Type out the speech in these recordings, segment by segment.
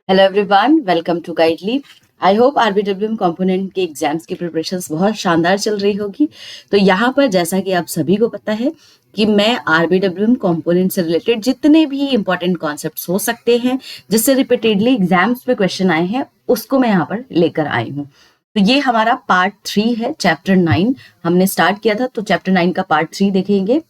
Hello everyone, welcome to Guidely. I hope RBWM component के exams की preparations बहुत शानदार चल रही होगी। तो यहाँ पर जैसा कि आप सभी को पता है कि मैं आरबीडब्ल्यूएम कंपोनेंट से रिलेटेड जितने भी इंपॉर्टेंट कॉन्सेप्ट्स हो सकते हैं जिससे रिपीटेडली एग्जाम्स में क्वेश्चन आए हैं उसको मैं यहाँ पर लेकर आई हूँ। तो ये हमारा पार्ट 3 है। चैप्टर 9 हमने स्टार्ट किया था, तो चैप्टर 9 का पार्ट 3 देखेंगे।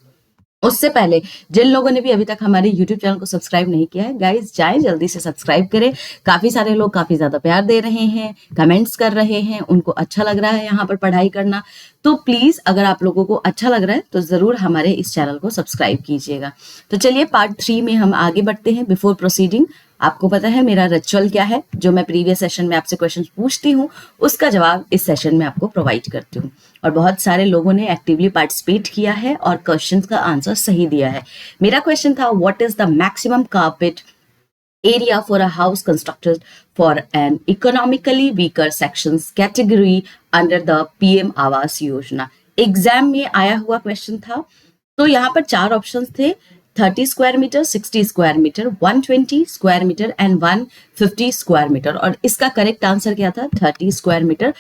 उससे पहले जिन लोगों ने भी अभी तक हमारे YouTube चैनल को सब्सक्राइब नहीं किया है, गाइस जाएं जल्दी से सब्सक्राइब करें। काफी सारे लोग काफी ज्यादा प्यार दे रहे हैं, कमेंट्स कर रहे हैं, उनको अच्छा लग रहा है यहाँ पर पढ़ाई करना। तो प्लीज अगर आप लोगों को अच्छा लग रहा है तो जरूर हमारे इस चैनल को सब्सक्राइब कीजिएगा। तो चलिए पार्ट 3 में हम आगे बढ़ते हैं। बिफोर प्रोसीडिंग, आपको पता है मेरा रिचुअल क्या है। जो मैं प्रीवियस सेशन में आपसे क्वेश्चन पूछती हूँ उसका जवाब इस सेशन में आपको प्रोवाइड करती हूँ, और बहुत सारे लोगों ने एक्टिवली पार्टिसिपेट किया है और क्वेश्चन का आंसर सही दिया है। मेरा क्वेश्चन था, what is the maximum carpet area for a house constructed for an economically weaker sections category under the PM Awas Yojana. Exam में आया हुआ क्वेश्चन था। तो यहाँ पर 4 ऑप्शंस थे, 30 square metre, 60 square metre, 120 square metre and 150 square metre. और इसका करेक्ट आंसर क्या था? 30 स्क्वायर मीटर।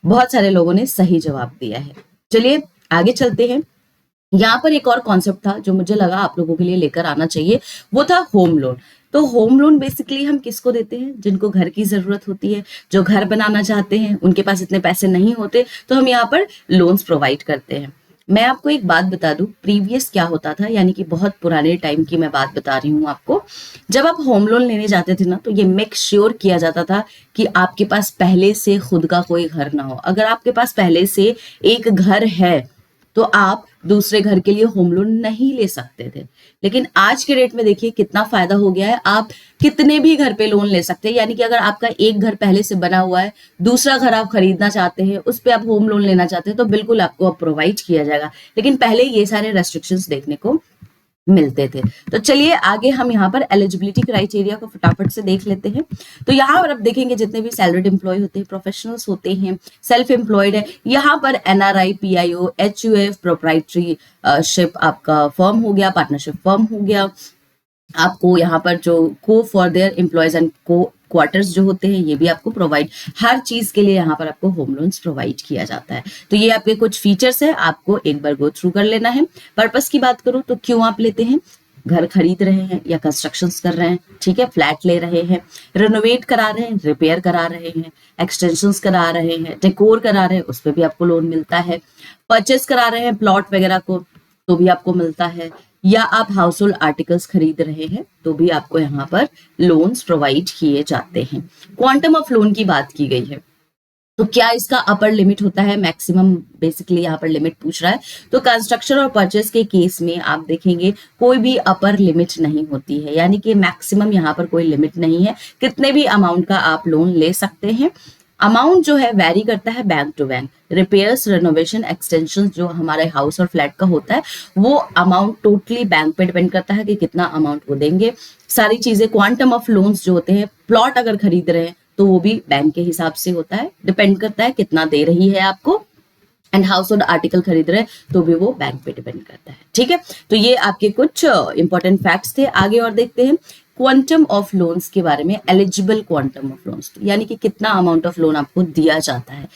बहुत सारे लोगों ने सही जवाब दिया है। चलिए आगे चलते हैं। यहाँ पर एक और कॉन्सेप्ट था जो मुझे लगा आप लोगों के लिए लेकर आना चाहिए, वो था होम लोन। तो होम लोन बेसिकली हम किसको देते हैं? जिनको घर की जरूरत होती है, जो घर बनाना चाहते हैं, उनके पास इतने पैसे नहीं होते, तो हम यहाँ पर लोन्स प्रोवाइड करते हैं। मैं आपको एक बात बता दूं, प्रीवियस क्या होता था, यानी कि बहुत पुराने टाइम की मैं बात बता रही हूँ आपको। जब आप होम लोन लेने जाते थे ना, तो ये मेक श्योर किया जाता था कि आपके पास पहले से खुद का कोई घर ना हो। अगर आपके पास पहले से एक घर है तो आप दूसरे घर के लिए होम लोन नहीं ले सकते थे। लेकिन आज के डेट में देखिए कितना फायदा हो गया है, आप कितने भी घर पे लोन ले सकते हैं। यानी कि अगर आपका एक घर पहले से बना हुआ है, दूसरा घर आप खरीदना चाहते हैं, उस पे आप होम लोन लेना चाहते हैं, तो बिल्कुल आपको प्रोवाइड किया जाएगा। लेकिन पहले ये सारे रेस्ट्रिक्शंस देखने को मिलते थे। तो चलिए आगे हम यहाँ पर एलिजिबिलिटी क्राइटेरिया को फटाफट से देख लेते हैं। तो यहाँ पर आप देखेंगे जितने भी सैलरीड एम्प्लॉय होते हैं, प्रोफेशनल्स होते हैं, सेल्फ एम्प्लॉयड है, यहाँ पर NRI, PIO, HUF, proprietary ship आपका फर्म हो गया, पार्टनरशिप फर्म हो गया। आपको यहाँ पर जो को फॉर देयर एम्प्लॉयज एंड को क्वार्टर्स जो होते हैं, ये भी आपको प्रोवाइड, हर चीज के लिए यहाँ पर आपको होम लोन्स प्रोवाइड किया जाता है। तो ये आपके कुछ फीचर्स है, आपको एक बार गो थ्रू कर लेना है। पर्पस की बात करूं तो क्यों आप लेते हैं? घर खरीद रहे हैं या कंस्ट्रक्शंस कर रहे हैं, ठीक है, फ्लैट ले रहे हैं, रिनोवेट करा रहे हैं, रिपेयर करा रहे हैं, एक्सटेंशंस करा रहे हैं, डेकोर करा रहे हैं, उस पर भी आपको लोन मिलता है। परचेस करा रहे हैं प्लॉट वगैरह को, तो भी आपको मिलता है। या आप हाउस होल्ड आर्टिकल्स खरीद रहे हैं तो भी आपको यहाँ पर लोन्स प्रोवाइड किए जाते हैं। क्वांटम ऑफ लोन की बात की गई है, तो क्या इसका अपर लिमिट होता है, मैक्सिमम बेसिकली यहाँ पर लिमिट पूछ रहा है। तो कंस्ट्रक्शन और परचेस के केस में आप देखेंगे कोई भी अपर लिमिट नहीं होती है, यानी कि मैक्सिमम यहाँ पर कोई लिमिट नहीं है, कितने भी अमाउंट का आप लोन ले सकते हैं। अमाउंट जो है वैरी करता है bank to bank. Repairs, renovation, extension जो हमारे हाउस और फ्लैट का होता है, वो अमाउंट टोटली बैंक पे डिपेंड करता है कि कितना अमाउंट वो देंगे। सारी चीजें, क्वांटम ऑफ लोन्स जो होते हैं, प्लॉट अगर खरीद रहे हैं तो वो भी बैंक के हिसाब से होता है, डिपेंड करता है कितना दे रही है आपको। एंड हाउस होल्ड आर्टिकल खरीद रहे हैं तो भी वो बैंक पे डिपेंड करता है, ठीक है। तो ये आपके कुछ इंपॉर्टेंट फैक्ट्स थे। आगे और देखते हैं क्वांटम ऑफ लोन्स के बारे में। एलिजिबल क्वांटम ऑफ लोन्स, यानी कि कितना अमाउंट ऑफ लोन आपको दिया जाता है।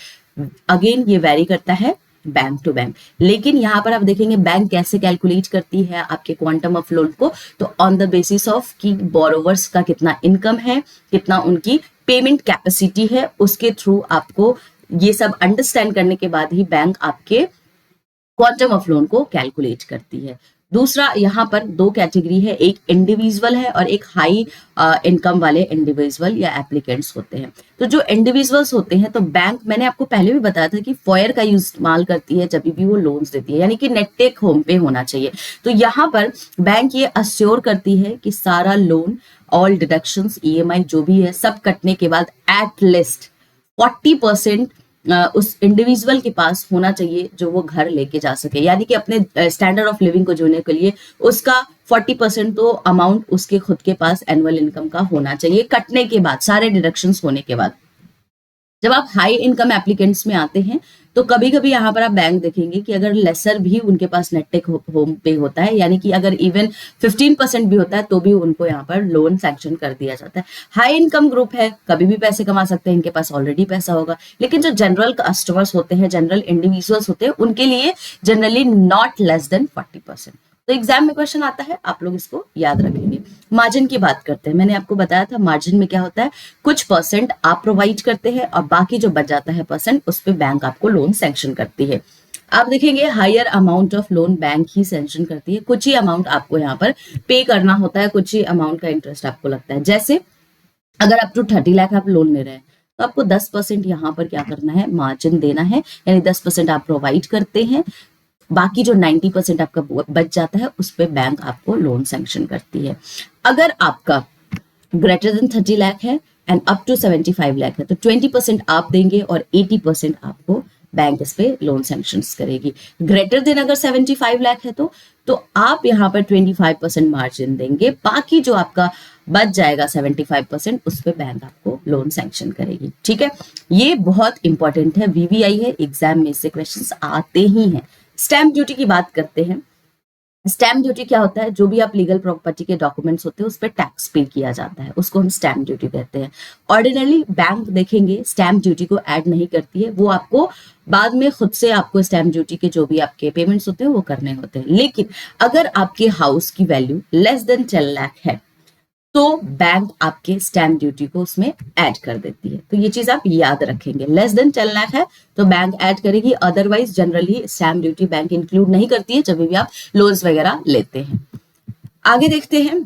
अगेन ये वेरी करता है बैंक टू बैंक। लेकिन यहाँ पर आप देखेंगे बैंक कैसे कैलकुलेट करती है आपके क्वांटम ऑफ लोन को, तो ऑन द बेसिस ऑफ कि बोरोवर्स का कितना इनकम है, कितना उनकी पेमेंट कैपेसिटी है, उसके थ्रू आपको ये सब अंडरस्टैंड करने के बाद ही बैंक आपके क्वांटम ऑफ लोन को कैलकुलेट करती है। दूसरा, यहाँ पर 2 कैटेगरी है, एक इंडिविजुअल है और एक हाई इनकम वाले इंडिविजुअल या एप्लीकेंट्स होते हैं। तो जो इंडिविजुअल्स होते हैं, तो बैंक, मैंने आपको पहले भी बताया था कि फॉयर का इस्तेमाल करती है जब भी वो लोन्स देती है, यानी कि नेट टेक होम पे होना चाहिए। तो यहाँ पर बैंक ये अश्योर करती है कि सारा लोन, ऑल डिडक्शंस, ईएमआई जो भी है, सब कटने के बाद एट लीस्ट 40% उस इंडिविजुअल के पास होना चाहिए जो वो घर लेके जा सके। यानी कि अपने स्टैंडर्ड ऑफ लिविंग को जोड़ने के लिए उसका 40% तो अमाउंट उसके खुद के पास एनुअल इनकम का होना चाहिए, कटने के बाद, सारे डिडक्शंस होने के बाद। जब आप हाई इनकम एप्लीकेंट्स में आते हैं तो कभी कभी यहाँ पर आप बैंक देखेंगे कि अगर लेसर भी उनके पास नेट टेक होम पे होता है, यानी कि अगर इवन 15% भी होता है तो भी उनको यहाँ पर लोन सैंक्शन कर दिया जाता है। हाई इनकम ग्रुप है, कभी भी पैसे कमा सकते हैं, इनके पास ऑलरेडी पैसा होगा। लेकिन जो जनरल कस्टमर्स होते हैं, जनरल इंडिविजुअल्स होते हैं, उनके लिए जनरली नॉट लेस देन 40%। तो एग्जाम में क्वेश्चन आता है, आप लोग इसको याद रखेंगे। मार्जिन की बात करते हैं, मैंने आपको बताया था मार्जिन में क्या होता है, कुछ परसेंट आप प्रोवाइड करते हैं और बाकी जो बच जाता है परसेंट उस पे बैंक आपको लोन सैंक्शन करती है। आप देखेंगे higher amount of loan bank ही सैंक्शन करती है, कुछ ही अमाउंट आपको यहाँ पर पे करना होता है, कुछ ही अमाउंट का इंटरेस्ट आपको लगता है। जैसे अगर अप टू 30 लाख आप लोन ले रहे हैं तो आपको 10% यहाँ पर क्या करना है, मार्जिन देना है, यानी 10% आप प्रोवाइड करते हैं, बाकी जो 90% आपका बच जाता है उस पे बैंक आपको लोन सैंक्शन करती है। अगर आपका ग्रेटर देन 30 लाख है एंड अप टू 75 लाख है तो 20% आप देंगे और 80% आपको बैंक इस पे लोन सैंक्शंस करेगी। ग्रेटर देन अगर 75 लाख है तो आप यहाँ पर 25% मार्जिन देंगे, बाकी जो आपका बच जाएगा 75% उस पे बैंक आपको लोन सैंक्शन करेगी। ठीक है, ये बहुत इंपॉर्टेंट है, वीवीआई है, एग्जाम में से क्वेश्चंस आते ही हैं। स्टैंप ड्यूटी की बात करते हैं। स्टैम्प ड्यूटी क्या होता है, जो भी आप लीगल प्रॉपर्टी के डॉक्यूमेंट्स होते हैं उस पर टैक्स पे किया जाता है, उसको हम स्टैम्प ड्यूटी कहते हैं। ऑर्डिनरली बैंक देखेंगे स्टैम्प ड्यूटी को ऐड नहीं करती है, वो आपको बाद में खुद से आपको स्टैम्प ड्यूटी के जो भी आपके पेमेंट्स होते हैं वो करने होते हैं। लेकिन अगर आपके हाउस की वैल्यू लेस देन 10 लाख है तो बैंक आपके स्टैम्प ड्यूटी को उसमें ऐड कर देती है। तो ये चीज आप याद रखेंगे, लेस देन 10 लाख है तो बैंक ऐड करेगी, otherwise generally stamp duty bank include नहीं करती है जब भी आप लोन्स वगैरह लेते हैं। आगे देखते हैं,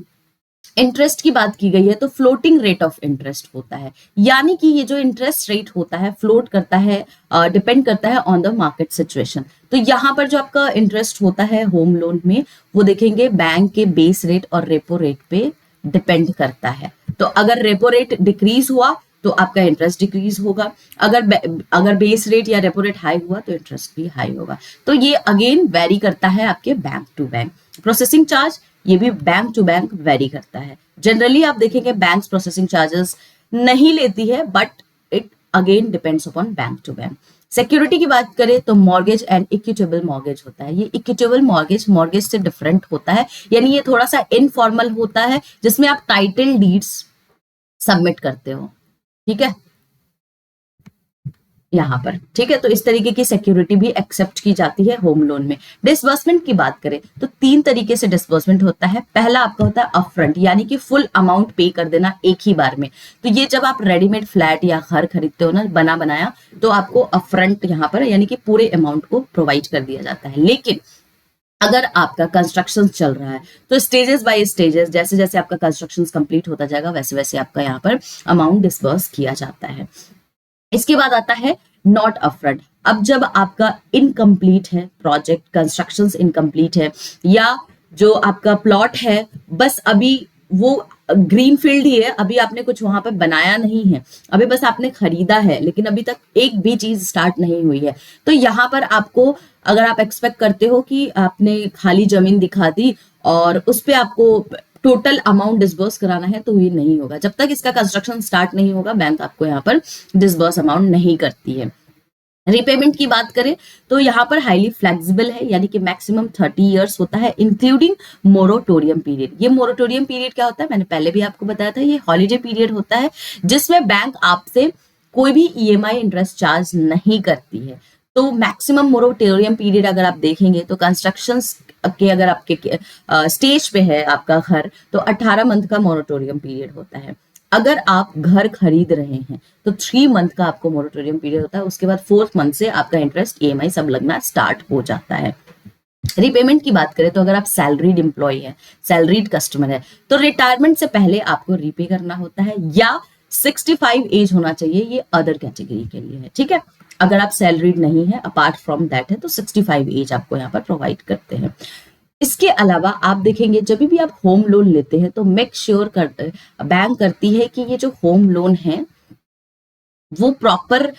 इंटरेस्ट की बात की गई है तो फ्लोटिंग रेट ऑफ इंटरेस्ट होता है, यानी कि ये जो इंटरेस्ट रेट होता है फ्लोट करता है, डिपेंड करता है ऑन द मार्केट सिचुएशन। तो यहाँ पर जो आपका इंटरेस्ट होता है होम लोन में वो देखेंगे बैंक के बेस रेट और रेपो रेट पे डिपेंड करता है। तो अगर रेपो रेट डिक्रीज हुआ तो आपका इंटरेस्ट डिक्रीज होगा, अगर बेस रेट या रेपो रेट हाई हुआ तो इंटरेस्ट भी हाई होगा। तो ये अगेन वेरी करता है आपके bank to bank. Processing charge ये भी बैंक टू बैंक वेरी करता है। जनरली आप देखेंगे बैंक्स प्रोसेसिंग चार्जेस नहीं लेती है, but it again depends upon bank to bank. Security की बात करें तो मॉर्गेज एंड इक्विटेबल मॉर्गेज होता है। ये इक्विटेबल मॉर्गेज से डिफरेंट होता है, यानी ये थोड़ा सा इनफॉर्मल होता है जिसमें आप टाइटल डीड्स सबमिट करते हो। ठीक है, यहाँ पर ठीक है, तो इस तरीके की सिक्योरिटी भी एक्सेप्ट की जाती है होम लोन में। डिसबर्समेंट की बात करें तो 3 तरीके से डिसबर्समेंट होता है। पहला आपका होता है अपफ्रंट, यानी कि फुल अमाउंट पे कर देना एक ही बार में। तो ये जब आप रेडीमेड फ्लैट या घर खरीदते हो ना बना बनाया, तो आपको अपफ्रंट यहाँ पर यानी कि पूरे अमाउंट को प्रोवाइड कर दिया जाता है। लेकिन अगर आपका कंस्ट्रक्शन चल रहा है तो स्टेजेस बाय स्टेजेस, जैसे जैसे आपका कंस्ट्रक्शन कंप्लीट होता जाएगा वैसे वैसे आपका यहाँ पर अमाउंट डिसबर्स किया जाता है। इसके बाद आता है नॉट अपफ्रंट। अब जब आपका इनकम्प्लीट है प्रोजेक्ट, कंस्ट्रक्शंस इनकम्प्लीट है, या जो आपका प्लॉट है बस अभी वो ग्रीन फील्ड ही है, अभी आपने कुछ वहां पर बनाया नहीं है, अभी बस आपने खरीदा है लेकिन अभी तक एक भी चीज स्टार्ट नहीं हुई है, तो यहाँ पर आपको अगर आप एक्सपेक्ट करते हो कि आपने खाली जमीन दिखा दी और उस पर आपको टोटल अमाउंट डिसबर्स कराना है तो ये नहीं होगा। जब तक इसका कंस्ट्रक्शन स्टार्ट नहीं होगा बैंक आपको यहाँ पर डिसबर्स अमाउंट नहीं करती है। रीपेमेंट की बात करें तो यहाँ पर हाईली फ्लेक्सिबल है, यानी कि मैक्सिमम 30 इयर्स होता है इंक्लूडिंग मोरेटोरियम पीरियड। ये मोरेटोरियम पीरियड क्या होता है, मैंने पहले भी आपको बताया था, ये हॉलीडे पीरियड होता है जिसमें बैंक आपसे कोई भी ईएमआई इंटरेस्ट चार्ज नहीं करती है। तो मैक्सिमम मोरेटोरियम पीरियड अगर आप देखेंगे तो कंस्ट्रक्शन के अगर आपके स्टेज पे है आपका घर तो 18 मंथ का मोरेटोरियम पीरियड होता है। अगर आप घर खरीद रहे हैं तो 3 मंथ का आपको मोरेटोरियम पीरियड होता है, उसके बाद 4th मंथ से आपका इंटरेस्ट ईएमआई सब लगना स्टार्ट हो जाता है। रीपेमेंट की बात करें तो अगर आप सैलरीड एम्प्लॉय है, सैलरीड कस्टमर है, तो रिटायरमेंट से पहले आपको रीपे करना होता है, या 65 एज होना चाहिए, ये अदर कैटेगरी के लिए है। ठीक है, अगर आप सैलरीड नहीं है अपार्ट फ्रॉम दैट है तो 65 एज आपको यहाँ पर प्रोवाइड करते हैं। इसके अलावा आप देखेंगे जब भी आप होम लोन लेते हैं तो मेक श्योर बैंक करती है कि ये जो होम लोन है वो प्रॉपर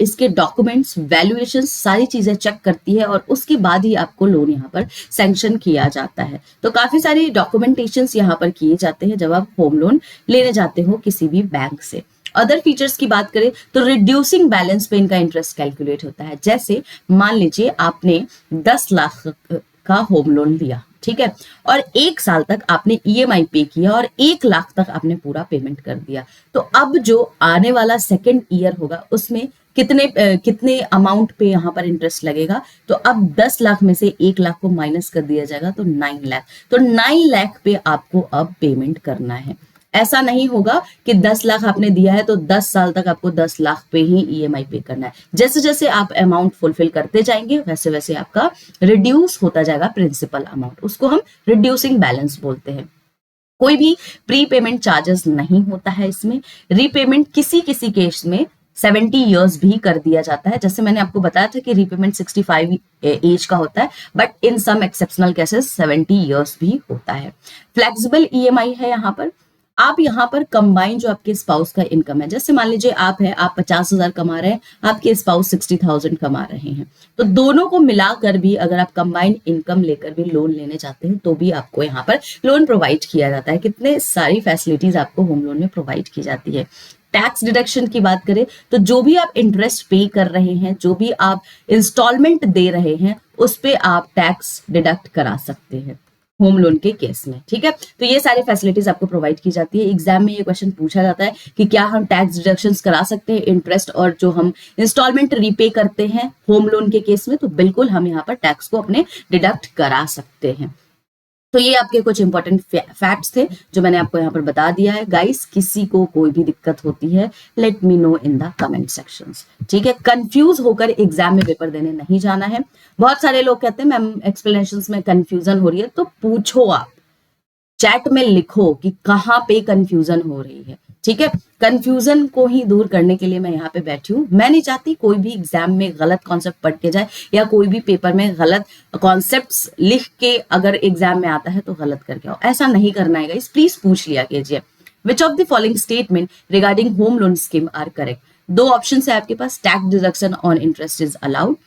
इसके डॉक्यूमेंट्स, वैल्यूएशन, सारी चीजें चेक करती है और उसके बाद ही आपको लोन यहाँ पर सैंक्शन किया जाता है। तो काफी सारी डॉक्यूमेंटेशंस यहाँ पर किए जाते हैं जब आप होम लोन लेने जाते हो किसी भी बैंक से। अदर फीचर्स की बात करें तो रिड्यूसिंग बैलेंस पे इनका इंटरेस्ट कैलकुलेट होता है। जैसे मान लीजिए आपने 10 लाख का होम लोन लिया, ठीक है, और 1 साल तक आपने ईएमआई पे किया और 1 लाख तक आपने पूरा पेमेंट कर दिया, तो अब जो आने वाला सेकेंड ईयर होगा उसमें कितने अमाउंट पे यहाँ पर इंटरेस्ट लगेगा, तो अब 10 लाख में से 1 लाख को माइनस कर दिया जाएगा तो 9 लाख, तो 9 लाख पे आपको अब पेमेंट करना है। ऐसा नहीं होगा कि 10 लाख आपने दिया है तो 10 साल तक आपको 10 लाख पे ही ईएमआई पे करना है। जैसे जैसे आप अमाउंट फुलफिल करते जाएंगे वैसे वैसे आपका रिड्यूस होता जाएगा प्रिंसिपल अमाउंट, उसको हम रिड्यूसिंग बैलेंस बोलते हैं। कोई भी प्री पेमेंट चार्जेस नहीं होता है इसमें। रीपेमेंट किसी किसी केस में 70 इयर्स भी कर दिया जाता है, जैसे मैंने आपको बताया था कि रीपेमेंट 65 एज का होता है, but in some exceptional cases 70 years भी होता है। फ्लेक्सिबल ईएमआई है यहाँ पर। आप यहाँ पर कंबाइन जो आपके स्पाउस का इनकम है, जैसे मान लीजिए आप 50,000 कमा रहे हैं, आपके स्पाउस 60,000 कमा रहे हैं, तो दोनों को मिलाकर भी अगर आप कंबाइन इनकम लेकर भी लोन लेने जाते हैं तो भी आपको यहाँ पर लोन प्रोवाइड किया जाता है। कितने सारी फैसिलिटीज आपको होम लोन में प्रोवाइड की जाती है। टैक्स डिडक्शन की बात करें तो जो भी आप इंटरेस्ट पे कर रहे हैं, जो भी आप इंस्टॉलमेंट दे रहे हैं, उस पे आप टैक्स डिडक्ट करा सकते हैं होम लोन के केस में, ठीक है। तो ये सारी फैसिलिटीज आपको प्रोवाइड की जाती है। एग्जाम में ये क्वेश्चन पूछा जाता है कि क्या हम टैक्स डिडक्शंस करा सकते हैं इंटरेस्ट और जो हम इंस्टॉलमेंट रीपे करते हैं होम लोन के केस में, तो बिल्कुल हम यहाँ पर टैक्स को अपने डिडक्ट करा सकते हैं। तो ये आपके कुछ इंपॉर्टेंट फैक्ट्स थे जो मैंने आपको यहाँ पर बता दिया है। गाइस, किसी को कोई भी दिक्कत होती है let me know in the comment sections, ठीक है। कंफ्यूज होकर एग्जाम में पेपर देने नहीं जाना है। बहुत सारे लोग कहते हैं मैम एक्सप्लेनेशंस में कंफ्यूजन हो रही है, तो पूछो, आप चैट में लिखो कि कहाँ पे कंफ्यूजन हो रही है, ठीक है। कंफ्यूजन को ही दूर करने के लिए मैं यहाँ पे बैठी हूँ। मैं नहीं चाहती कोई भी एग्जाम में गलत कॉन्सेप्ट पढ़ के जाए या कोई भी पेपर में गलत कॉन्सेप्ट्स लिख के अगर एग्जाम में आता है तो गलत करके आओ, ऐसा नहीं करना है गाइस, प्लीज पूछ लिया कीजिए। Which of the following statement regarding home loan scheme are correct. 2 option है आपके पास। Tax deduction on interest is allowed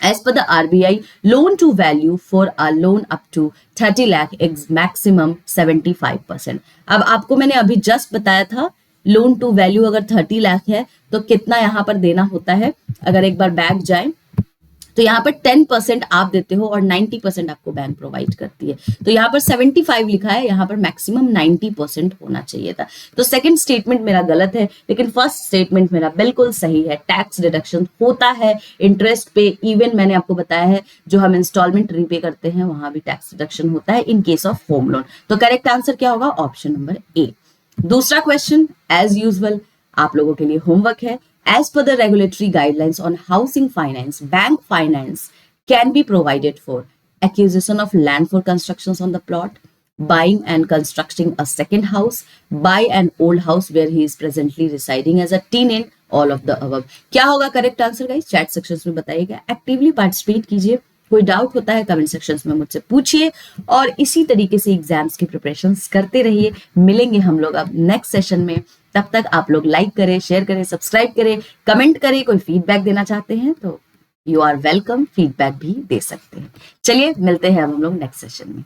as per the RBI. Loan to value for a loan up to 30 lakh is maximum 75%. अब आपको मैंने अभी just बताया था loan to value अगर 30 लाख है तो कितना यहाँ पर देना होता है। अगर एक बार बैक जाए तो यहाँ पर 10% आप देते हो और 90% आपको बैंक प्रोवाइड करती है। तो यहाँ पर 75 लिखा है, यहाँ पर मैक्सिमम 90% होना चाहिए था। तो सेकंड स्टेटमेंट मेरा गलत है, लेकिन फर्स्ट स्टेटमेंट मेरा बिल्कुल सही है। टैक्स डिडक्शन होता है इंटरेस्ट पे, इवन मैंने आपको बताया है जो हम इंस्टॉलमेंट रीपे करते हैं वहां भी टैक्स डिडक्शन होता है in case of home loan. तो करेक्ट आंसर क्या होगा? Option number A. दूसरा क्वेश्चन एज यूजुअल आप लोगों के लिए होमवर्क है। As per the regulatory guidelines on housing finance, bank finance can be provided for acquisition of land for constructions on the plot, buying and constructing a second house, buy an old house where he is presently residing as a tenant, all of the above. क्या होगा correct answer guys? Chat sections में बताइएगा, actively participate कीजिए। कोई doubt होता है comment sections में मुझसे पूछिए और इसी तरीके से एग्जाम्स की प्रिपरेशंस करते रहिए। मिलेंगे हम लोग अब नेक्स्ट सेशन में, तब तक आप लोग लाइक करें, शेयर करें, सब्सक्राइब करें, कमेंट करें। कोई फीडबैक देना चाहते हैं तो यू आर वेलकम, फीडबैक भी दे सकते हैं। चलिए मिलते हैं हम लोग नेक्स्ट सेशन में।